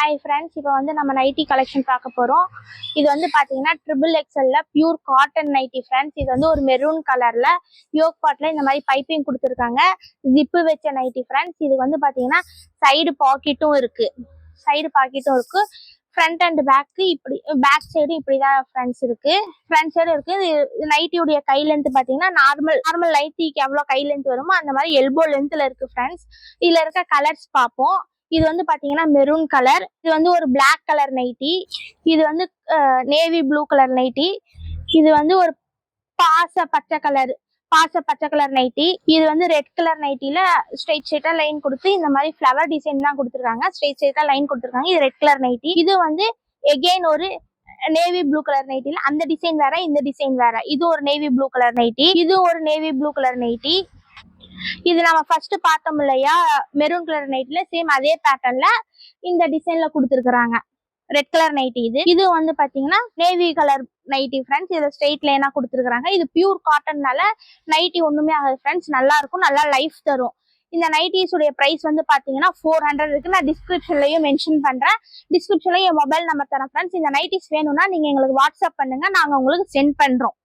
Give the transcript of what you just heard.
Hi friends, இப்போ வந்து நம்ம நைட்டி கலெக்ஷன் பார்க்க போகிறோம். இது வந்து பார்த்தீங்கன்னா XXL pure cotton nightie friends. இது வந்து ஒரு மெரூன் கலரில் யோக் பாட்டில் இந்த மாதிரி பைப்பிங் கொடுத்துருக்காங்க. ஜிப்பு வச்ச நைட்டி ஃப்ரெண்ட்ஸ். இது வந்து பார்த்தீங்கன்னா சைடு பாக்கெட்டும் இருக்குது. ஃப்ரண்ட் அண்ட் பேக்கு இப்படி, பேக் சைடு இப்படிதான் ஃப்ரெண்ட்ஸ் இருக்கு. ஃப்ரண்ட் சைடு இருக்கு. நைட்டியுடைய கை லென்த் பார்த்தீங்கன்னா நார்மல் நைட்டிக்கு எவ்வளோ கை லென்த் வருமோ அந்த மாதிரி எல்போ லென்த்ல இருக்கு ஃப்ரெண்ட்ஸ். இதுல இருக்க கலர்ஸ் பார்ப்போம். இது வந்து பாத்தீங்கன்னா மெரூன் கலர். இது வந்து ஒரு பிளாக் கலர் நைட்டி. இது வந்து நேவி ப்ளூ கலர் நைட்டி. இது வந்து ஒரு பாச பச்சை கலர் நைட்டி. இது வந்து ரெட் கலர் நைட்டில ஸ்ட்ரைட்டா லைன் கொடுத்து இந்த மாதிரி ஃப்ளவர் டிசைன் தான் கொடுத்துருக்காங்க. ஸ்ட்ரைட்டா லைன் கொடுத்துருக்காங்க. இது ரெட் கலர் நைட்டி. இது வந்து எகெயின் ஒரு நேவி ப்ளூ கலர் நைட்டில அந்த டிசைன் வேற, இந்த டிசைன் வேற. இது ஒரு நேவி ப்ளூ கலர் நைட்டி. இது ஒரு நேவி ப்ளூ கலர் நைட்டி. இது நம்ம ஃபர்ஸ்ட் பார்த்தோம் இல்லையா, மெரூன் கலர் நைட்டில சேம் அதே பேட்டர்ன்ல இந்த டிசைன்ல கொடுத்துருக்காங்க. Red colour nightie. இது வந்து பாத்தீங்கன்னா நேவி கலர் நைட்டி ஃப்ரெண்ட்ஸ். இதுல ஸ்ட்ரெயிட் லைனா கொடுத்துருக்காங்க. இது பியூர் காட்டன்னால நைட்டி ஒண்ணுமே ஆகாது ஃப்ரெண்ட்ஸ். நல்லா இருக்கும், நல்லா லைஃப் தரும். இந்த நைட்டிஸ் உடைய பிரைஸ் வந்து பாத்தீங்கன்னா 400 இருக்கு. நான் டிஸ்கிரிப்ஷன்லயும் மென்ஷன் பண்றேன். டிஸ்கிரிப்ஷன்லயும் என் மொபைல் நம்பர் தரேன் ஃப்ரெண்ட்ஸ். இந்த நைட்டிஸ் வேணும்னா நீங்க எங்களுக்கு வாட்ஸ்அப் பண்ணுங்க, நாங்க உங்களுக்கு சென்ட் பண்றோம்.